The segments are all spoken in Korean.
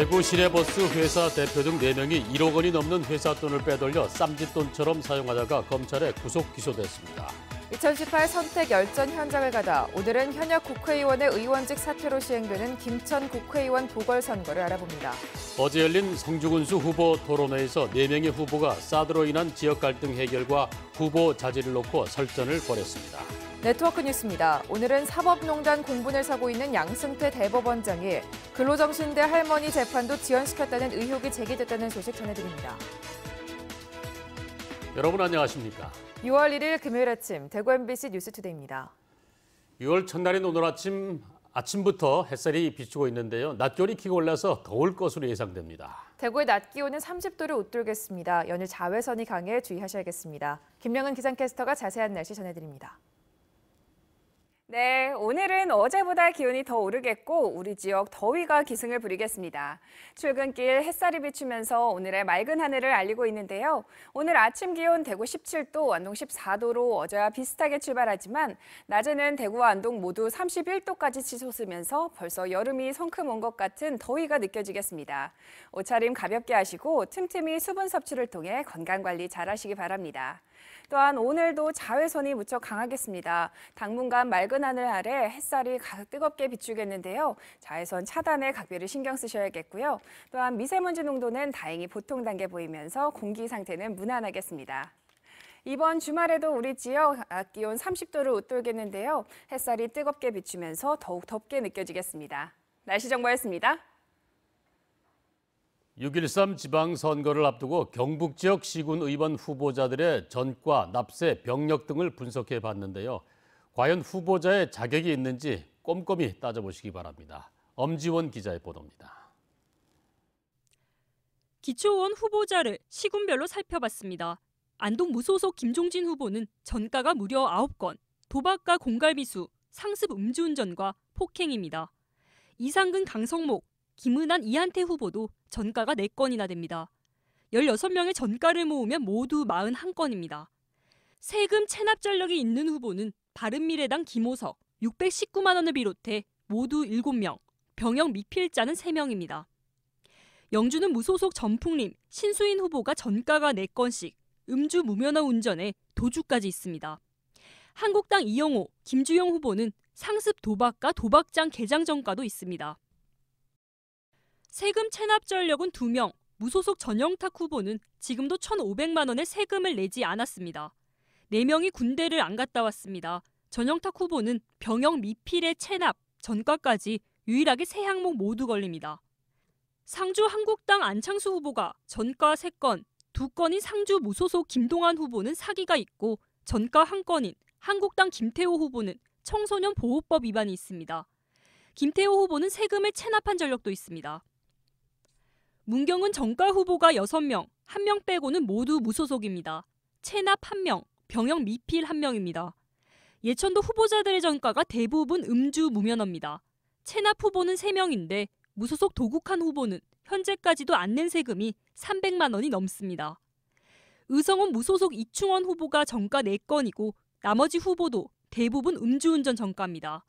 대구 시내버스 회사 대표 등 4명이 1억 원이 넘는 회사 돈을 빼돌려 쌈짓돈처럼 사용하다가 검찰에 구속 기소됐습니다. 2018 선택 열전 현장을 가다 오늘은 현역 국회의원의 의원직 사퇴로 시행되는 김천 국회의원 보궐선거를 알아봅니다. 어제 열린 성주군수 후보 토론회에서 4명의 후보가 사드로 인한 지역 갈등 해결과 후보 자질을 놓고 설전을 벌였습니다. 네트워크 뉴스입니다. 오늘은 사법농단 공분을 사고 있는 양승태 대법원장이 근로정신대 할머니 재판도 지연시켰다는 의혹이 제기됐다는 소식 전해드립니다. 여러분 안녕하십니까? 6월 1일 금요일 아침 대구 MBC 뉴스투데이입니다. 6월 첫날인 오늘 아침부터 햇살이 비추고 있는데요. 낮 기온이 키고 올라서 더울 것으로 예상됩니다. 대구의 낮 기온은 30도를 웃돌겠습니다. 연일 자외선이 강해 주의하셔야겠습니다. 김명은 기상캐스터가 자세한 날씨 전해드립니다. 네, 오늘은 어제보다 기온이 더 오르겠고 우리 지역 더위가 기승을 부리겠습니다. 출근길 햇살이 비추면서 오늘의 맑은 하늘을 알리고 있는데요. 오늘 아침 기온 대구 17도, 안동 14도로 어제와 비슷하게 출발하지만 낮에는 대구와 안동 모두 31도까지 치솟으면서 벌써 여름이 성큼 온 것 같은 더위가 느껴지겠습니다. 옷차림 가볍게 하시고 틈틈이 수분 섭취를 통해 건강관리 잘 하시기 바랍니다. 또한 오늘도 자외선이 무척 강하겠습니다. 당분간 맑은 하늘 아래 햇살이 뜨겁게 비추겠는데요. 자외선 차단에 각별히 신경 쓰셔야겠고요. 또한 미세먼지 농도는 다행히 보통 단계 보이면서 공기 상태는 무난하겠습니다. 이번 주말에도 우리 지역 낮 기온 30도를 웃돌겠는데요. 햇살이 뜨겁게 비추면서 더욱 덥게 느껴지겠습니다. 날씨 정보였습니다. 6.13 지방선거를 앞두고 경북 지역 시군 의원 후보자들의 전과, 납세, 병력 등을 분석해 봤는데요. 과연 후보자의 자격이 있는지 꼼꼼히 따져보시기 바랍니다. 엄지원 기자의 보도입니다. 기초의원 후보자를 시군별로 살펴봤습니다. 안동 무소속 김종진 후보는 전가가 무려 9건, 도박과 공갈비수, 상습 음주운전과 폭행입니다. 이상근 강성목, 김은한 이한태 후보도 전가가 4건이나 됩니다. 16명의 전가를 모으면 모두 41건입니다. 세금 체납 전력이 있는 후보는 바른미래당 김호석 619만 원을 비롯해 모두 7명, 병역 미필자는 3명입니다. 영주는 무소속 전풍림 신수인 후보가 전가가 4건씩, 음주 무면허 운전에 도주까지 있습니다. 한국당 이영호, 김주영 후보는 상습 도박과 도박장 개장 전가도 있습니다. 세금 체납 전력은 2명, 무소속 전영탁 후보는 지금도 1,500만 원의 세금을 내지 않았습니다. 4명이 군대를 안 갔다 왔습니다. 전영탁 후보는 병역 미필의 체납, 전가까지 유일하게 3항목 모두 걸립니다. 상주 한국당 안창수 후보가 전가 3건, 2건인 상주 무소속 김동환 후보는 사기가 있고 전가 1건인 한국당 김태호 후보는 청소년 보호법 위반이 있습니다. 김태호 후보는 세금을 체납한 전력도 있습니다. 문경은 전가 후보가 6명, 1명 빼고는 모두 무소속입니다. 체납 1명, 병역 미필 1명입니다. 예천도 후보자들의 전가가 대부분 음주 무면허입니다. 체납 후보는 3명인데 무소속 도국한 후보는 현재까지도 안 낸 세금이 300만 원이 넘습니다. 의성은 무소속 이충원 후보가 전가 4건이고 나머지 후보도 대부분 음주운전 전가입니다.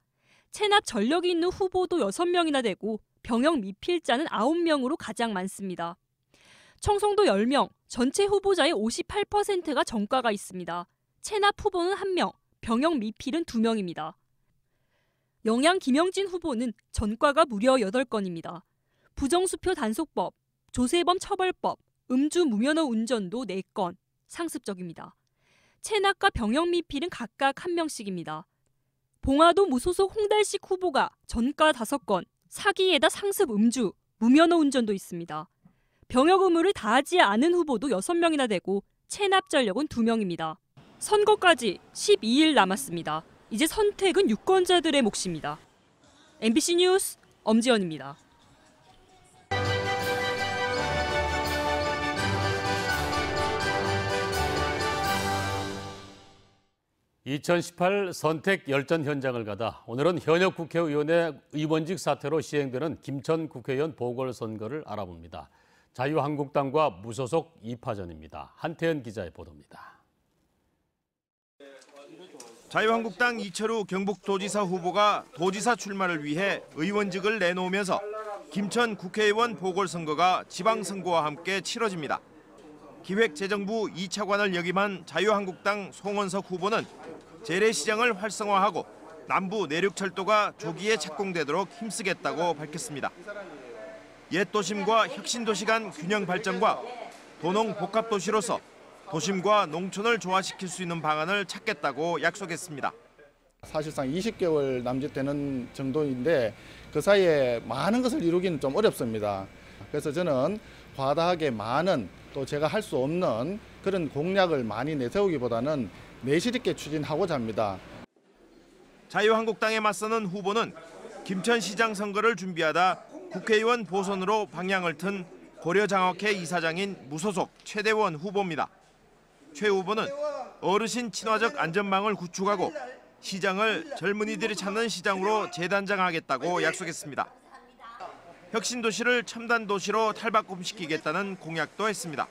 체납 전력이 있는 후보도 6명이나 되고 병역 미필자는 9명으로 가장 많습니다. 청송도 10명, 전체 후보자의 58%가 전가가 있습니다. 체납 후보는 1명, 병역 미필은 2명입니다. 영양 김영진 후보는 전가가 무려 8건입니다. 부정수표 단속법, 조세범 처벌법, 음주 무면허 운전도 4건, 상습적입니다. 체납과 병역 미필은 각각 1명씩입니다. 봉화도 무소속 홍달식 후보가 전가 5건, 사기에다 상습 음주, 무면허 운전도 있습니다. 병역 의무를 다하지 않은 후보도 6명이나 되고 체납 전력은 2명입니다. 선거까지 12일 남았습니다. 이제 선택은 유권자들의 몫입니다. MBC 뉴스 엄지연입니다. 2018 선택 열전 현장을 가다 오늘은 현역 국회의원의 의원직 사퇴로 시행되는 김천 국회의원 보궐선거를 알아봅니다. 자유한국당과 무소속 2파전입니다. 한태현 기자의 보도입니다. 자유한국당 이철우 경북도지사 후보가 도지사 출마를 위해 의원직을 내놓으면서 김천 국회의원 보궐선거가 지방선거와 함께 치러집니다. 기획재정부 2차관을 역임한 자유한국당 송원석 후보는 재래시장을 활성화하고 남부 내륙철도가 조기에 착공되도록 힘쓰겠다고 밝혔습니다. 옛 도심과 혁신도시 간 균형 발전과 도농 복합도시로서 도심과 농촌을 조화시킬 수 있는 방안을 찾겠다고 약속했습니다. 사실상 20개월 남짓 되는 정도인데 그 사이에 많은 것을 이루기는 좀 어렵습니다. 그래서 저는 과다하게 많은 또 제가 할 수 없는 그런 공약을 많이 내세우기보다는 내실 있게 추진하고자 합니다. 자유한국당에 맞서는 후보는 김천시장 선거를 준비하다 국회의원 보선으로 방향을 튼 고려장학회 이사장인 무소속 최대원 후보입니다. 최 후보는 어르신 친화적 안전망을 구축하고 시장을 젊은이들이 찾는 시장으로 재단장하겠다고 약속했습니다. 혁신도시를 첨단도시로 탈바꿈시키겠다는 공약도 했습니다.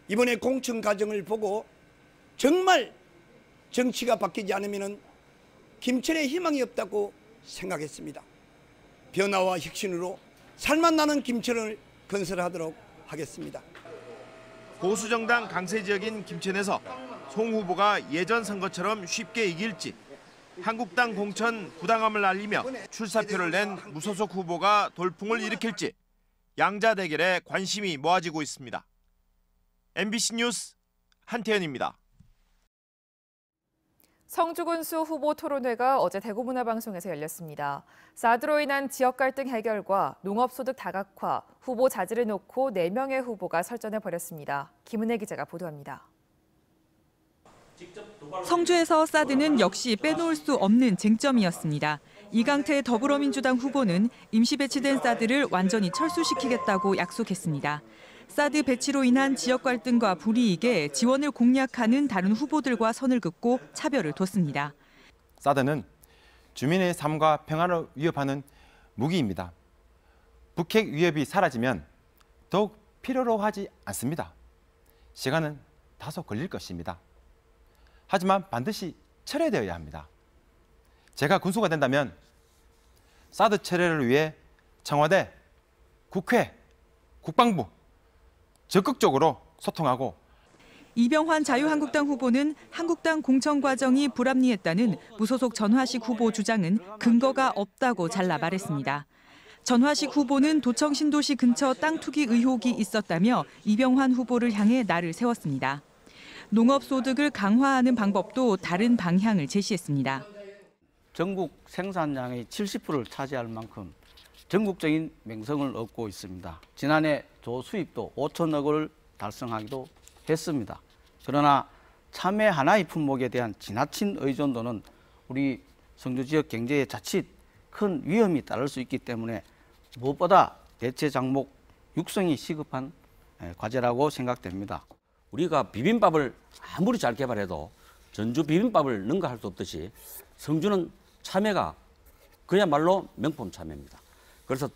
이번에 공천 과정을 보고 정말 정치가 바뀌지 않으면 김천에 희망이 없다고 생각했습니다. 변화와 혁신으로 살맛 나는 김천을 건설하도록 하겠습니다. 보수정당 강세 지역인 김천에서 송 후보가 예전 선거처럼 쉽게 이길지, 한국당 공천 부당함을 알리며 출사표를 낸 무소속 후보가 돌풍을 일으킬지 양자 대결에 관심이 모아지고 있습니다. MBC 뉴스 한태현입니다. 성주군수 후보 토론회가 어제 대구문화방송에서 열렸습니다. 사드로 인한 지역 갈등 해결과 농업소득 다각화, 후보 자질을 놓고 4명의 후보가 설전해버렸습니다. 김은혜 기자가 보도합니다. 성주에서 사드는 역시 빼놓을 수 없는 쟁점이었습니다. 이강태 더불어민주당 후보는 임시 배치된 사드를 완전히 철수시키겠다고 약속했습니다. 사드 배치로 인한 지역 갈등과 불이익에 지원을 공략하는 다른 후보들과 선을 긋고 차별을 뒀습니다. 사드는 주민의 삶과 평화를 위협하는 무기입니다. 북핵 위협이 사라지면 더욱 필요로 하지 않습니다. 시간은 다소 걸릴 것입니다. 하지만 반드시 철회되어야 합니다. 제가 군수가 된다면 사드 철회를 위해 청와대, 국회, 국방부 적극적으로 소통하고. 이병환 자유한국당 후보는 한국당 공천 과정이 불합리했다는 무소속 전화식 후보 주장은 근거가 없다고 잘라 말했습니다. 전화식 후보는 도청 신도시 근처 땅 투기 의혹이 있었다며 이병환 후보를 향해 날을 세웠습니다. 농업 소득을 강화하는 방법도 다른 방향을 제시했습니다. 전국 생산량의 70%를 차지할 만큼 전국적인 명성을 얻고 있습니다. 지난해 조수입도 5천억 원을 달성하기도 했습니다. 그러나 참외 하나의 품목에 대한 지나친 의존도는 우리 성주 지역 경제에 자칫 큰 위험이 따를 수 있기 때문에 무엇보다 대체 작목 육성이 시급한 과제라고 생각됩니다. 우리가 비빔밥을 아무리 잘 개발해도 전주 비빔밥을 능가할 수 없듯이 성주는 참외가 그야말로 명품 참외입니다. 그래서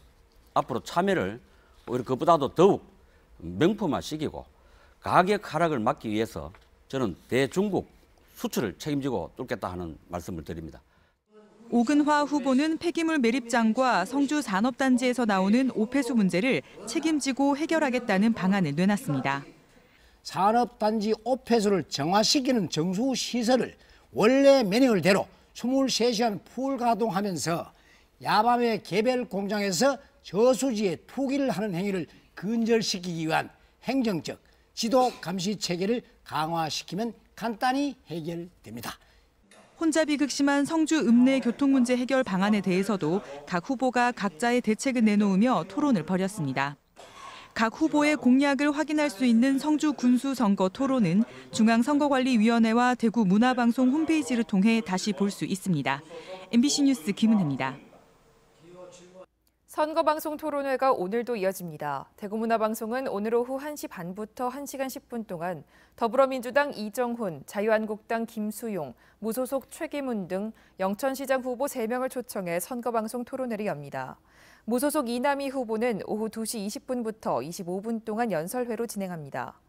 앞으로 참외를 오히려 그보다도 더욱 명품화시키고 가격 하락을 막기 위해서 저는 대중국 수출을 책임지고 뚫겠다 하는 말씀을 드립니다. 오근화 후보는 폐기물 매립장과 성주 산업단지에서 나오는 오폐수 문제를 책임지고 해결하겠다는 방안을 내놨습니다. 산업단지 오폐수를 정화시키는 정수시설을 원래 매뉴얼대로 23시간 풀 가동하면서 야밤에 개별 공장에서 저수지에 투기를 하는 행위를 근절시키기 위한 행정적 지도 감시 체계를 강화시키면 간단히 해결됩니다. 혼잡이 극심한 성주 읍내 교통 문제 해결 방안에 대해서도 각 후보가 각자의 대책을 내놓으며 토론을 벌였습니다. 각 후보의 공약을 확인할 수 있는 성주 군수 선거 토론은 중앙선거관리위원회와 대구 문화방송 홈페이지를 통해 다시 볼 수 있습니다. MBC 뉴스 김은혜입니다. 선거방송 토론회가 오늘도 이어집니다. 대구문화방송은 오늘 오후 1시 반부터 1시간 10분 동안 더불어민주당 이정훈, 자유한국당 김수용, 무소속 최기문 등 영천시장 후보 3명을 초청해 선거방송 토론회를 엽니다. 무소속 이남희 후보는 오후 2시 20분부터 25분 동안 연설회로 진행합니다.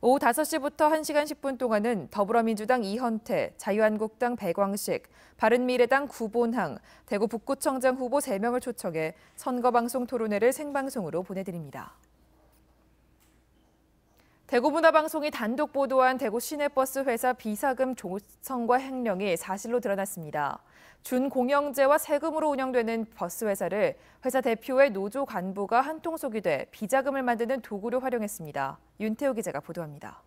오후 5시부터 1시간 10분 동안은 더불어민주당 이헌태, 자유한국당 백광식, 바른미래당 구본항, 대구 북구청장 후보 3명을 초청해 선거방송 토론회를 생방송으로 보내드립니다. 대구문화방송이 단독 보도한 대구 시내버스 회사 비사금 조성과 횡령이 사실로 드러났습니다. 준공영제와 세금으로 운영되는 버스 회사를 회사 대표의 노조 간부가 한통속이 돼 비자금을 만드는 도구로 활용했습니다. 윤태호 기자가 보도합니다.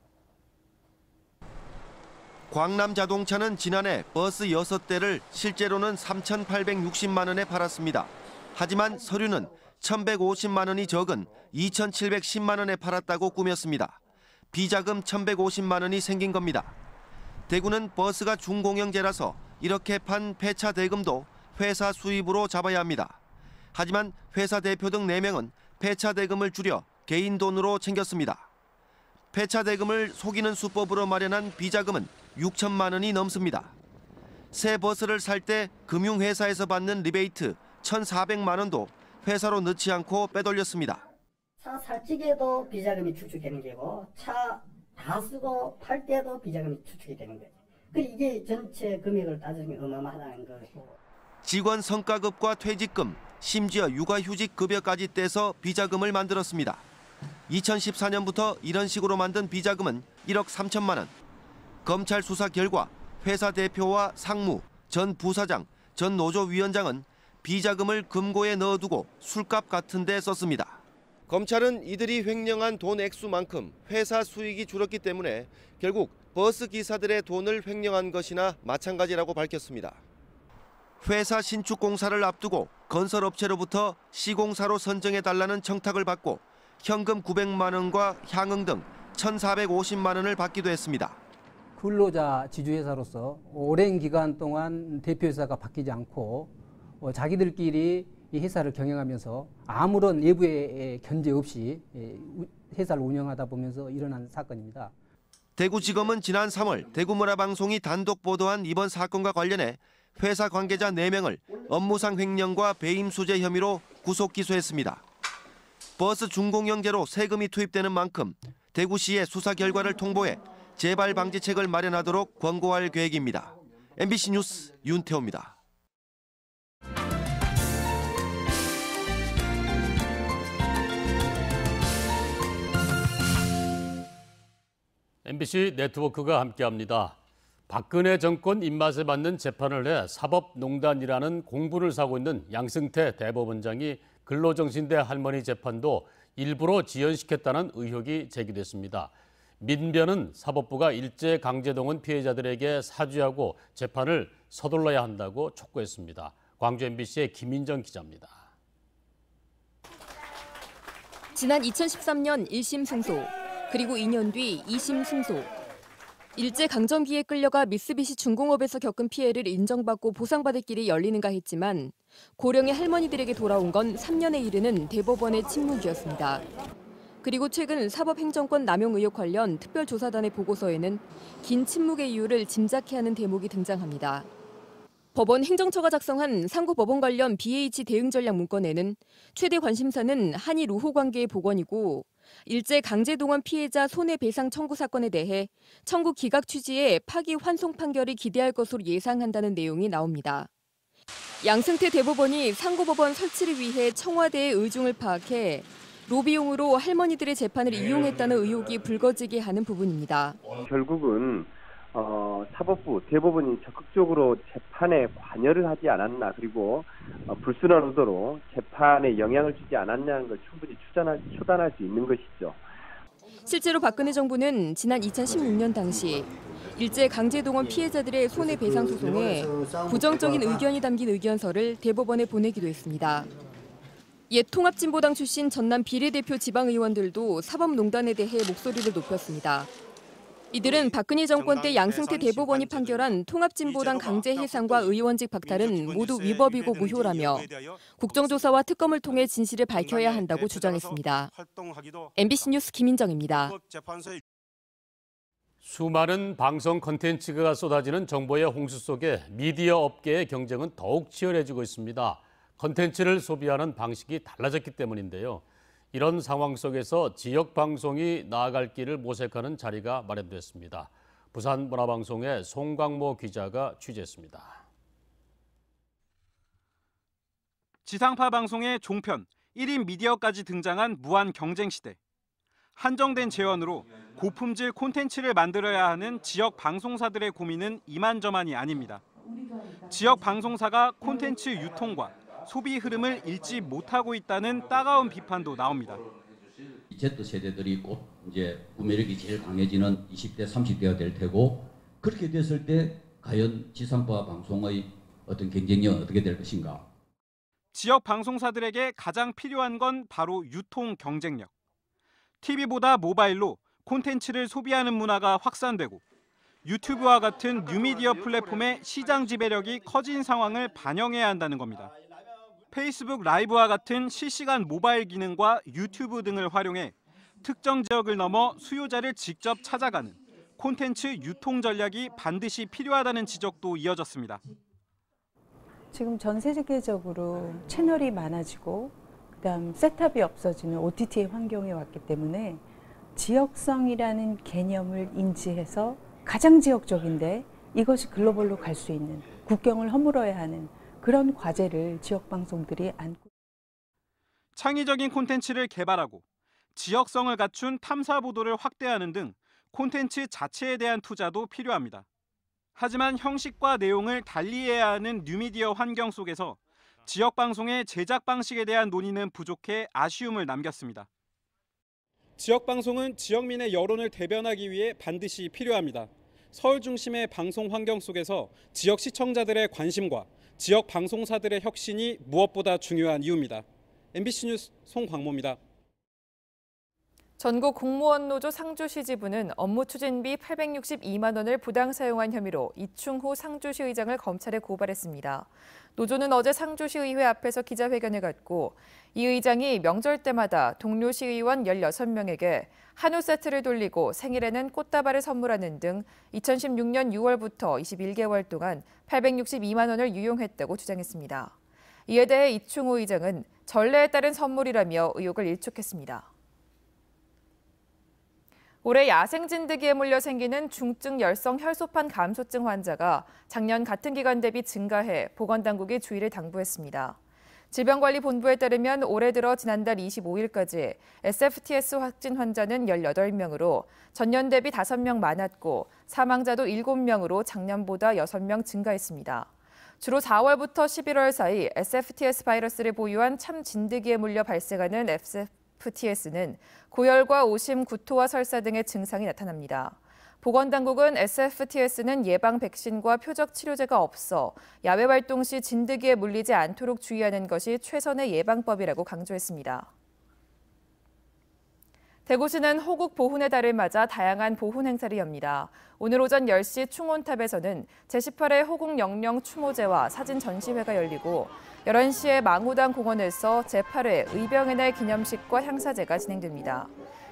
광남자동차는 지난해 버스 6대를 실제로는 3,860만 원에 팔았습니다. 하지만 서류는 1,150만 원이 적은 2,710만 원에 팔았다고 꾸몄습니다. 비자금 1,150만 원이 생긴 겁니다. 대구는 버스가 준공영제라서 이렇게 판 폐차 대금도 회사 수입으로 잡아야 합니다. 하지만 회사 대표 등 4명은 폐차 대금을 줄여 개인 돈으로 챙겼습니다. 폐차 대금을 속이는 수법으로 마련한 비자금은 6천만 원이 넘습니다. 새 버스를 살 때 금융회사에서 받는 리베이트 1,400만 원도 회사로 넣지 않고 빼돌렸습니다. 차 살 적에도 비자금이 추측되는 거고 차 다 쓰고 팔 때도 비자금이 추측이 되는 거죠. 이게 전체 금액을 따지면 어마어마하다는 거고. 직원 성과급과 퇴직금, 심지어 육아휴직 급여까지 떼서 비자금을 만들었습니다. 2014년부터 이런 식으로 만든 비자금은 1억 3천만 원. 검찰 수사 결과 회사 대표와 상무, 전 부사장, 전 노조위원장은 비자금을 금고에 넣어두고 술값 같은 데 썼습니다. 검찰은 이들이 횡령한 돈 액수만큼 회사 수익이 줄었기 때문에 결국 버스 기사들의 돈을 횡령한 것이나 마찬가지라고 밝혔습니다. 회사 신축 공사를 앞두고 건설업체로부터 시공사로 선정해달라는 청탁을 받고 현금 900만 원과 향응 등 1,450만 원을 받기도 했습니다. 근로자 지주회사로서 오랜 기간 동안 대표회사가 바뀌지 않고 자기들끼리 이 회사를 경영하면서 아무런 내부의 견제 없이 회사를 운영하다 보면서 일어난 사건입니다. 대구지검은 지난 3월 대구문화방송이 단독 보도한 이번 사건과 관련해 회사 관계자 4명을 업무상 횡령과 배임수재 혐의로 구속 기소했습니다. 버스 준공영제로 세금이 투입되는 만큼 대구시에 수사 결과를 통보해 재발 방지책을 마련하도록 권고할 계획입니다. MBC 뉴스 윤태호입니다. MBC 네트워크가 함께합니다. 박근혜 정권 입맛에 맞는 재판을 해 사법농단이라는 공분을 사고 있는 양승태 대법원장이 근로정신대 할머니 재판도 일부러 지연시켰다는 의혹이 제기됐습니다. 민변은 사법부가 일제강제동원 피해자들에게 사죄하고 재판을 서둘러야 한다고 촉구했습니다. 광주 MBC의 김인정 기자입니다. 지난 2013년 1심 승소, 그리고 2년 뒤 2심 승소. 일제강점기에 끌려가 미쓰비시 중공업에서 겪은 피해를 인정받고 보상받을 길이 열리는가 했지만 고령의 할머니들에게 돌아온 건 3년에 이르는 대법원의 침묵이었습니다. 그리고 최근 사법행정권 남용 의혹 관련 특별조사단의 보고서에는 긴 침묵의 이유를 짐작케 하는 대목이 등장합니다. 법원 행정처가 작성한 상고법원 관련 BH 대응 전략 문건에는 최대 관심사는 한일 우호 관계의 복원이고 일제강제동원 피해자 손해배상 청구 사건에 대해 청구 기각 취지의 파기 환송 판결을 기대할 것으로 예상한다는 내용이 나옵니다. 양승태 대법원이 상고법원 설치를 위해 청와대의 의중을 파악해 로비용으로 할머니들의 재판을 이용했다는 의혹이 불거지게 하는 부분입니다. 결국은 사법부, 대법원이 적극적으로 재판에 관여를 하지 않았나, 그리고 불순한 의도로 재판에 영향을 주지 않았냐는 걸 충분히 추단할 수 있는 것이죠. 실제로 박근혜 정부는 지난 2016년 당시 일제강제동원 피해자들의 손해배상 소송에 부정적인 의견이 담긴 의견서를 대법원에 보내기도 했습니다. 옛 통합진보당 출신 전남 비례대표 지방의원들도 사법농단에 대해 목소리를 높였습니다. 이들은 박근혜 정권 때 양승태 대법원이 판결한 통합진보당 강제 해산과 의원직 박탈은 모두 위법이고 무효라며 국정조사와 특검을 통해 진실을 밝혀야 한다고 주장했습니다. MBC 뉴스 김인정입니다. 수많은 방송 콘텐츠가 쏟아지는 정보의 홍수 속에 미디어 업계의 경쟁은 더욱 치열해지고 있습니다. 콘텐츠를 소비하는 방식이 달라졌기 때문인데요. 이런 상황 속에서 지역 방송이 나아갈 길을 모색하는 자리가 마련됐습니다. 부산문화방송의 송광모 기자가 취재했습니다. 지상파 방송의 종편, 1인 미디어까지 등장한 무한 경쟁 시대. 한정된 재원으로 고품질 콘텐츠를 만들어야 하는 지역 방송사들의 고민은 이만저만이 아닙니다. 지역 방송사가 콘텐츠 유통과 소비 흐름을 읽지 못하고 있다는 따가운 비판도 나옵니다. Z 세대들이 곧 이제 구매력이 제일 강해지는 20대, 30대가 될 테고, 그렇게 됐을 때 과연 지상파 방송의 어떤 경쟁력은 어떻게 될 것인가? 지역 방송사들에게 가장 필요한 건 바로 유통 경쟁력. TV보다 모바일로 콘텐츠를 소비하는 문화가 확산되고 유튜브와 같은 뉴미디어 플랫폼의 시장 지배력이 커진 상황을 반영해야 한다는 겁니다. 페이스북 라이브와 같은 실시간 모바일 기능과 유튜브 등을 활용해 특정 지역을 넘어 수요자를 직접 찾아가는 콘텐츠 유통 전략이 반드시 필요하다는 지적도 이어졌습니다. 지금 전 세계적으로 채널이 많아지고 그다음 셋업이 없어지는 OTT의 환경에 왔기 때문에 지역성이라는 개념을 인지해서 가장 지역적인데 이것이 글로벌로 갈 수 있는, 국경을 허물어야 하는 그런 과제를 지역 방송들이 안고. 창의적인 콘텐츠를 개발하고 지역성을 갖춘 탐사 보도를 확대하는 등 콘텐츠 자체에 대한 투자도 필요합니다. 하지만 형식과 내용을 달리해야 하는 뉴미디어 환경 속에서 지역 방송의 제작 방식에 대한 논의는 부족해 아쉬움을 남겼습니다. 지역 방송은 지역민의 여론을 대변하기 위해 반드시 필요합니다. 서울 중심의 방송 환경 속에서 지역 시청자들의 관심과 지역 방송사들의 혁신이 무엇보다 중요한 이유입니다. MBC 뉴스 송광모입니다. 전국 공무원 노조 상주시 지부는 업무 추진비 862만 원을 부당 사용한 혐의로 이충호 상주시 의장을 검찰에 고발했습니다. 노조는 어제 상주시 의회 앞에서 기자회견을 갖고 이 의장이 명절 때마다 동료 시의원 16명에게 한우 세트를 돌리고 생일에는 꽃다발을 선물하는 등 2016년 6월부터 21개월 동안 862만 원을 유용했다고 주장했습니다. 이에 대해 이충호 의장은 전례에 따른 선물이라며 의혹을 일축했습니다. 올해 야생 진드기에 물려 생기는 중증 열성 혈소판 감소증 환자가 작년 같은 기간 대비 증가해 보건당국이 주의를 당부했습니다. 질병관리본부에 따르면 올해 들어 지난달 25일까지 SFTS 확진 환자는 18명으로 전년 대비 5명 많았고 사망자도 7명으로 작년보다 6명 증가했습니다. 주로 4월부터 11월 사이 SFTS 바이러스를 보유한 참 진드기에 물려 발생하는 SFTS는 고열과 오심, 구토와 설사 등의 증상이 나타납니다. 보건당국은 SFTS는 예방 백신과 표적 치료제가 없어 야외 활동 시 진드기에 물리지 않도록 주의하는 것이 최선의 예방법이라고 강조했습니다. 대구시는 호국 보훈의 달을 맞아 다양한 보훈 행사를 엽니다. 오늘 오전 10시 충원탑에서는 제18회 호국 영령 추모제와 사진 전시회가 열리고 11시에 망우당 공원에서 제8회 의병의 날 기념식과 향사제가 진행됩니다.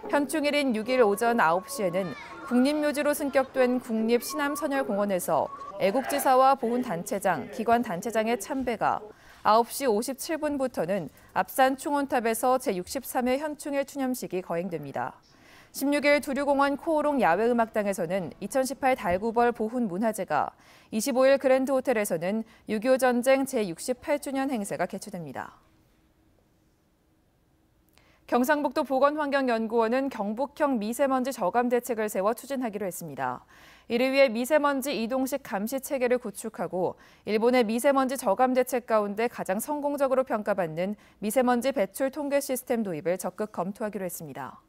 현충일인 6일 오전 9시에는 국립묘지로 승격된 국립시남선열공원에서 애국지사와 보훈단체장, 기관단체장의 참배가 9시 57분부터는 앞산 충원탑에서 제63회 현충일 추념식이 거행됩니다. 16일 두류공원 코오롱 야외음악당에서는 2018 달구벌 보훈 문화제가, 25일 그랜드호텔에서는 6.25 전쟁 제68주년 행사가 개최됩니다. 경상북도 보건환경연구원은 경북형 미세먼지 저감 대책을 세워 추진하기로 했습니다. 이를 위해 미세먼지 이동식 감시 체계를 구축하고 일본의 미세먼지 저감 대책 가운데 가장 성공적으로 평가받는 미세먼지 배출 통계 시스템 도입을 적극 검토하기로 했습니다.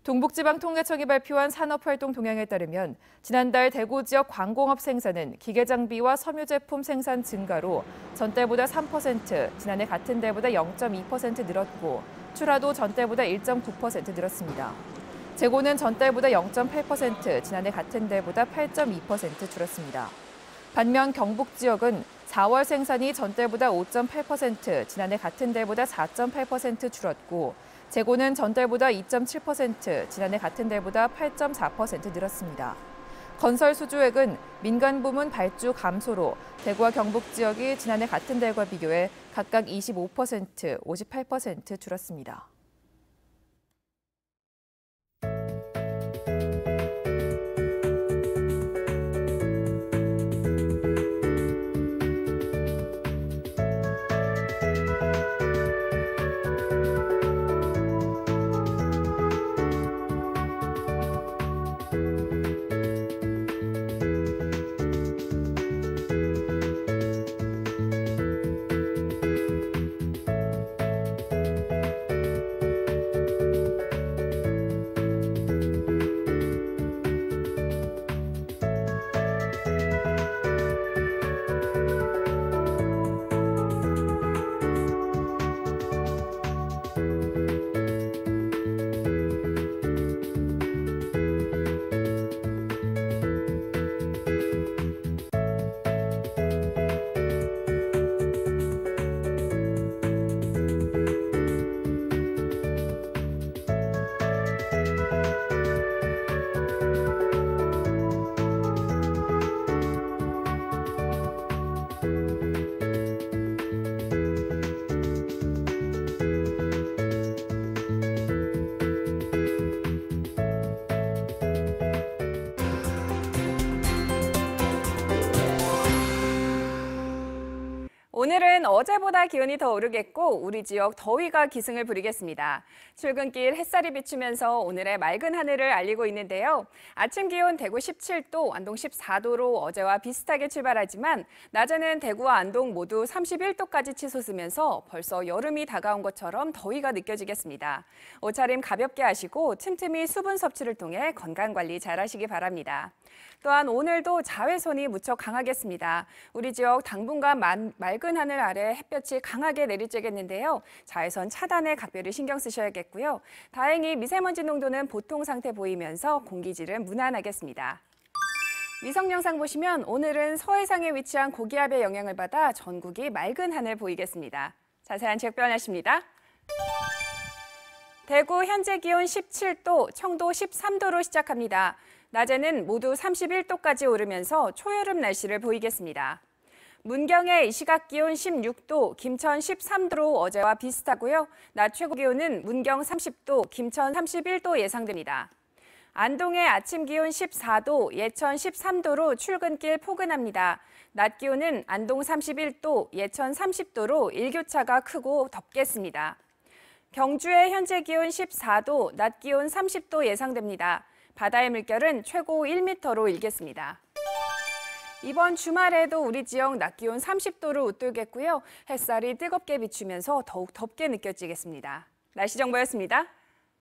동북지방통계청이 발표한 산업활동 동향에 따르면 지난달 대구 지역 광공업 생산은 기계장비와 섬유 제품 생산 증가로 전달보다 3%, 지난해 같은 달보다 0.2% 늘었고 출하도 전달보다 1.9% 늘었습니다. 재고는 전달보다 0.8%, 지난해 같은 달보다 8.2% 줄었습니다. 반면 경북 지역은 4월 생산이 전달보다 5.8%, 지난해 같은 달보다 4.8% 줄었고 재고는 전달보다 2.7%, 지난해 같은 달보다 8.4% 늘었습니다. 건설 수주액은 민간 부문 발주 감소로 대구와 경북 지역이 지난해 같은 달과 비교해 각각 25%, 58% 줄었습니다. 오늘은 어제보다 기온이 더 오르겠고 우리 지역 더위가 기승을 부리겠습니다. 출근길 햇살이 비추면서 오늘의 맑은 하늘을 알리고 있는데요. 아침 기온 대구 17도, 안동 14도로 어제와 비슷하게 출발하지만 낮에는 대구와 안동 모두 31도까지 치솟으면서 벌써 여름이 다가온 것처럼 더위가 느껴지겠습니다. 옷차림 가볍게 하시고 틈틈이 수분 섭취를 통해 건강관리 잘 하시기 바랍니다. 또한 오늘도 자외선이 무척 강하겠습니다. 우리 지역 당분간 맑은 하늘 아래 햇볕이 강하게 내리쬐겠는데요. 자외선 차단에 각별히 신경 쓰셔야겠고요. 다행히 미세먼지 농도는 보통 상태 보이면서 공기질은 무난하겠습니다. 위성 영상 보시면 오늘은 서해상에 위치한 고기압의 영향을 받아 전국이 맑은 하늘 보이겠습니다. 자세한 지역 변화십니다. 대구 현재 기온 17도, 청도 13도로 시작합니다. 낮에는 모두 31도까지 오르면서 초여름 날씨를 보이겠습니다. 문경의 이 시각 기온 16도, 김천 13도로 어제와 비슷하고요. 낮 최고 기온은 문경 30도, 김천 31도 예상됩니다. 안동의 아침 기온 14도, 예천 13도로 출근길 포근합니다. 낮 기온은 안동 31도, 예천 30도로 일교차가 크고 덥겠습니다. 경주의 현재 기온 14도, 낮 기온 30도 예상됩니다. 바다의 물결은 최고 1m로 일겠습니다. 이번 주말에도 우리 지역 낮 기온 30도를 웃돌겠고요. 햇살이 뜨겁게 비추면서 더욱 덥게 느껴지겠습니다. 날씨 정보였습니다.